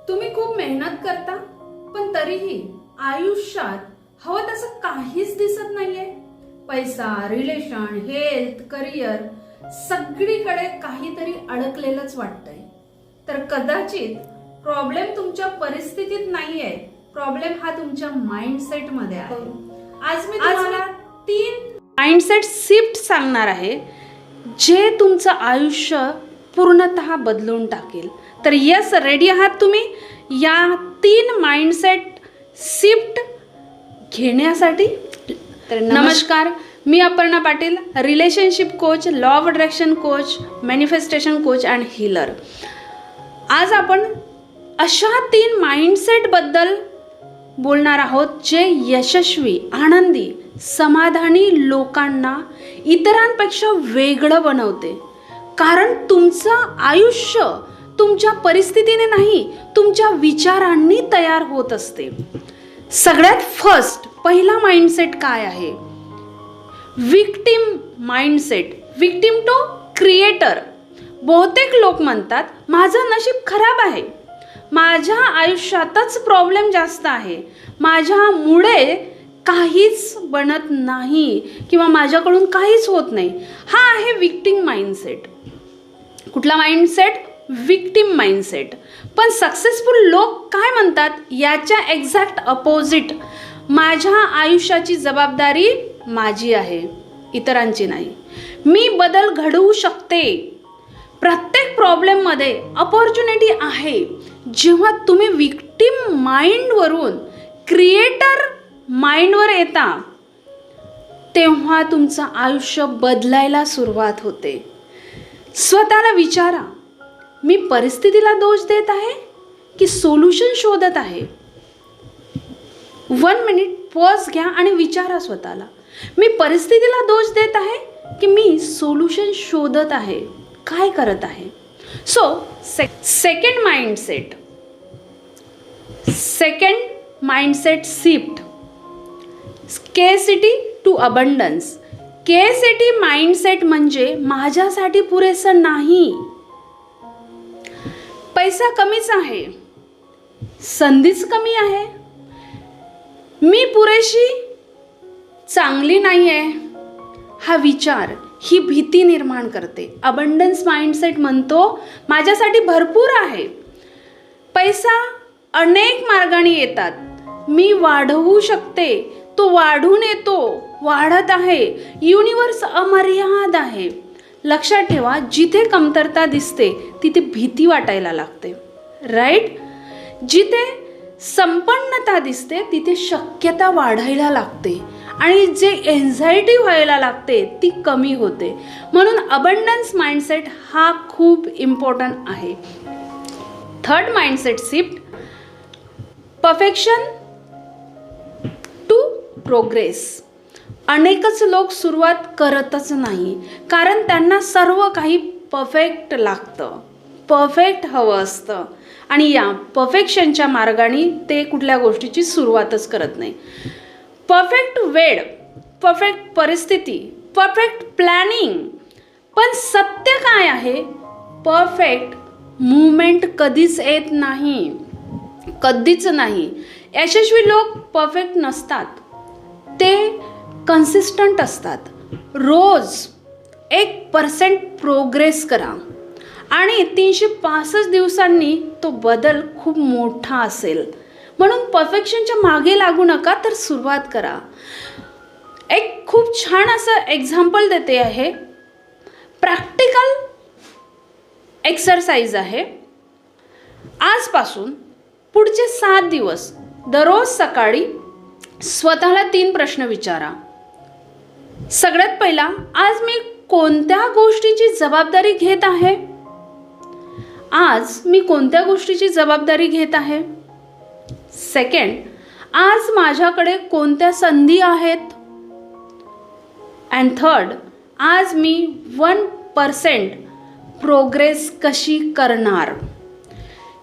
तुम्ही खूप मेहनत करता पण तरीही आयुष्यात हवं तसं काहीच दिसत नाहीये. पैसा, रिलेशन, हेल्थ, करिअर सगळीकडे काहीतरी अडकलेलंच वाटतंय. तर कदाचित प्रॉब्लेम तुमच्या परिस्थितीत नाहीये, प्रॉब्लेम हा तुमच्या माइंडसेट मध्ये आहे. आज मी तुम्हाला 3 माइंडसेट शिफ्ट सांगणार आहे जे तुमचं आयुष्य पूर्णतः बदलून टाकेल. तर यस, रेडी आहात तुम्ही या 3 माइंडसेट शिफ्ट घेण्यासाठी? तर नमस्कार, मी Aparna Patil, relationship coach, law of attraction coach, manifestation coach and healer. आज आपण अशा 3 माइंडसेट बद्दल बोलणार आहोत जे यशस्वी, आनंदी, समाधानी लोकांना इतरांपेक्षा वेगळं बनवते. कारण तुमचं आयुष्य तुमच्या परिस्थितीने नाही, तुमच्या विचारांनी तयार होत असते. सगळ्यात फर्स्ट पहिला माइंडसेट काय आहे? Victim mindset. Victim to creator. बहुतेक लोक म्हणतात माझं नशीब खराब आहे, माझ्या आयुष्यातच प्रॉब्लेम जास्त आहे, माझ्यामुळे काहीच बनत नाही किंवा माझ्याकडून काहीच होत नाही. हा आहे विक्टिम माइंडसेट. कुठला माइंडसेट? Victim mindset. पण सक्सेसफुल लोक काय म्हणतात? याच्या एक्झॅक्ट अपोजिट. माझ्या आयुष्याची जबाबदारी माझी आहे, इतरांची नाही. मी बदल घडवू शकते. प्रत्येक प्रॉब्लेममध्ये अपॉर्च्युनिटी आहे. जेव्हा तुम्ही विक्टिम माइंडवरून क्रिएटर माइंडवर येता तेव्हा तुमचं आयुष्य बदलायला सुरुवात होते. स्वतःला विचारा, मी परिस्थितीला दोष देत आहे की सोल्युशन शोधत आहे? 1 मिनिट पॉज घ्या आणि विचारा स्वतःला, मी परिस्थितीला दोष देत आहे की मी सोल्युशन शोधत आहे? काय करत आहे? So second mindset shift. Scarcity to abundance. Scarcity mindset म्हणजे माझ्यासाठी पुरेसं नाही, पैसा कमीच आहे, संधीच कमी आहे, मी पुरेशी चांगली नाही आहे. हा विचार, ही भीती निर्माण करते. अबंडन्स माइंडसेट म्हणतो माझ्यासाठी भरपूर आहे, पैसा अनेक मार्गाने येतात, मी वाढवू शकते, तो वाढून येतो, वाढत आहे, युनिवर्स अमर्याद आहे. लक्षात ठेवा, जिथे कमतरता दिसते तिथे भीती वाटायला लागते, राईट? जिथे संपन्नता दिसते तिथे शक्यता वाढायला लागते आणि जे एन्झायटी व्हायला लागते ती कमी होते. म्हणून अबंडन्स माइंडसेट हा खूप इम्पॉर्टंट आहे. Third mindset shift. Perfection to progress. अनेकच लोक सुरुवात करतच नाही कारण त्यांना सर्व काही परफेक्ट लागतं, परफेक्ट हवं असतं आणि या परफेक्शनच्या मार्गाने ते कुठल्या गोष्टीची सुरुवातच करत नाही. परफेक्ट वेळ, परफेक्ट परिस्थिती, परफेक्ट प्लॅनिंग. पण सत्य काय आहे? परफेक्ट मूवमेंट कधीच येत नाही, कधीच नाही. यशस्वी लोक परफेक्ट नसतात, ते कन्सिस्टंट असतात. रोज 1% प्रोग्रेस करा आणि 365 दिवसांनी तो बदल खूप मोठा असेल. म्हणून परफेक्शनच्या मागे लागू नका, तर सुरुवात करा. एक खूप छान असं एक्झाम्पल देते आहे. प्रॅक्टिकल एक्सरसाइज आहे. आजपासून पुढचे 7 दिवस दररोज सकाळी स्वतःला 3 प्रश्न विचारा. सगळ्यात पहिला, आज मी कोणत्या गोष्टीची जबाबदारी घेत आहे? आज मी कोणत्या गोष्टीची जबाबदारी घेत आहे? सेकंड, आज माझ्याकडे कोणत्या संधी आहेत? अँड थर्ड, आज मी 1% प्रोग्रेस कशी करणार?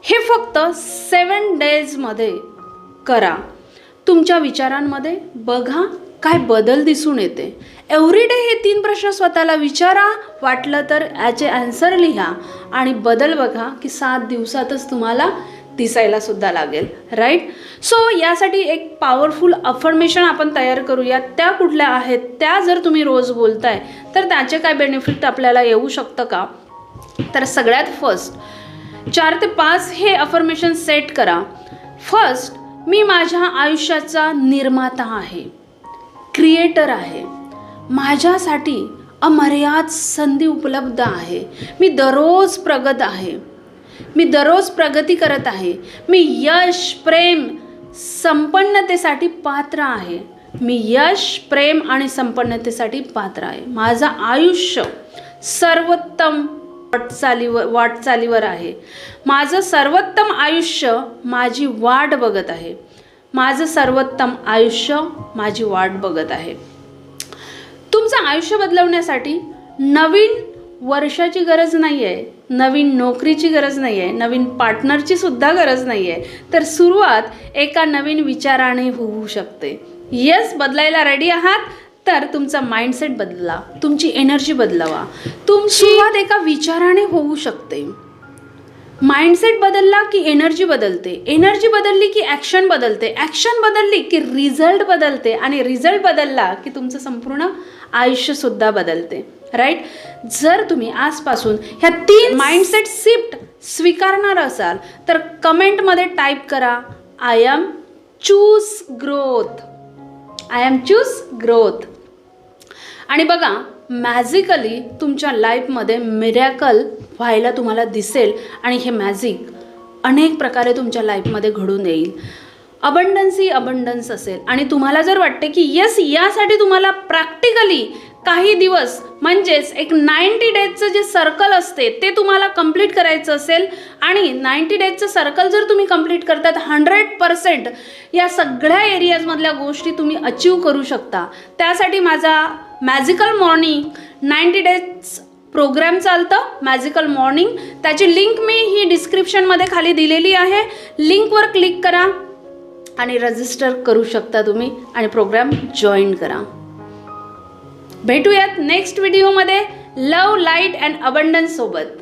हे फक्त 7 डेजमध्ये करा. तुमच्या विचारांमध्ये बघा काय बदल दिसून येते. एव्हरीडे हे 3 प्रश्न स्वतःला विचारा, वाटलं तर याचे आन्सर लिहा आणि बदल बघा की 7 दिवसातच तुम्हाला दिसायला सुद्धा लागेल, राईट. सो यासाठी एक पॉवरफुल अफर्मेशन आपण तयार करूया. त्या कुठल्या आहेत, त्या जर तुम्ही रोज बोलताय तर त्याचे काय बेनिफिट आपल्याला येऊ शकतं का? तर सगळ्यात फर्स्ट 4 ते 5 हे अफर्मेशन सेट करा. फर्स्ट, मी माझ्या आयुष्याचा निर्माता आहे, क्रिएटर आहे. माझ्यासाठी अमर्याद संधी उपलब्ध आहे. मी दररोज प्रगत आहे, मी दररोज प्रगती करत आहे. मी यश, प्रेम, संपन्नतेसाठी पात्र आहे. मी यश, प्रेम आणि संपन्नतेसाठी पात्र आहे. माझं आयुष्य सर्वोत्तम वाटचालीवर आहे. माझं सर्वोत्तम आयुष्य माझी वाट बघत आहे. माझं सर्वोत्तम आयुष्य माझी वाट बघत आहे. तुमचं आयुष्य बदलवण्यासाठी नवीन वर्षाची गरज नाही आहे, नवीन नोकरीची गरज नाही आहे, नवीन पार्टनरची सुद्धा गरज नाही आहे. तर सुरुवात एका नवीन विचाराने होऊ शकते. येस, बदलायला रेडी आहात तर तुमचा माइंडसेट बदला, तुमची एनर्जी बदलावा. तुमची सुरुवात एका विचाराने होऊ शकते. माइंडसेट बदलला की एनर्जी बदलते, एनर्जी बदलली की ॲक्शन बदलते, ॲक्शन बदलली की रिझल्ट बदलते आणि रिझल्ट बदलला की तुमचं संपूर्ण आयुष्यसुद्धा बदलते, राईट. जर तुम्ही आजपासून ह्या 3 माइंडसेट शिफ्ट स्वीकारणार असाल तर कमेंटमध्ये टाईप करा, I am choose growth, I am choose growth. आणि बघा, मॅजिकली तुमच्या लाईफमध्ये मिरॅकल व्हायला तुम्हाला दिसेल आणि हे मॅजिक अनेक प्रकारे तुमच्या लाईफमध्ये घडून येईल. अबंडन्स असेल आणि तुम्हाला जर वाटते की येस, यासाठी तुम्हाला प्रॅक्टिकली काही दिवस म्हणजेच एक 90 डेजचं जे सर्कल असते ते तुम्हाला कंप्लीट करायचं असेल आणि 90 डेजचं सर्कल जर तुम्ही कंप्लीट करतात 100% या सगळ्या एरियाजमधल्या गोष्टी तुम्ही अचीव करू शकता. त्यासाठी माझा मॅजिकल मॉर्निंग 90 डेज प्रोग्राम चालतं, मॅजिकल मॉर्निंग. त्याची लिंक मी ही डिस्क्रिप्शनमध्ये खाली दिलेली आहे. लिंकवर क्लिक करा आणि रजिस्टर करू शकता तुम्ही आणि प्रोग्राम जॉईन करा. भेटूयात नेक्स्ट व्हिडिओमध्ये लव, लाईट अँड अबंडन्स सोबत.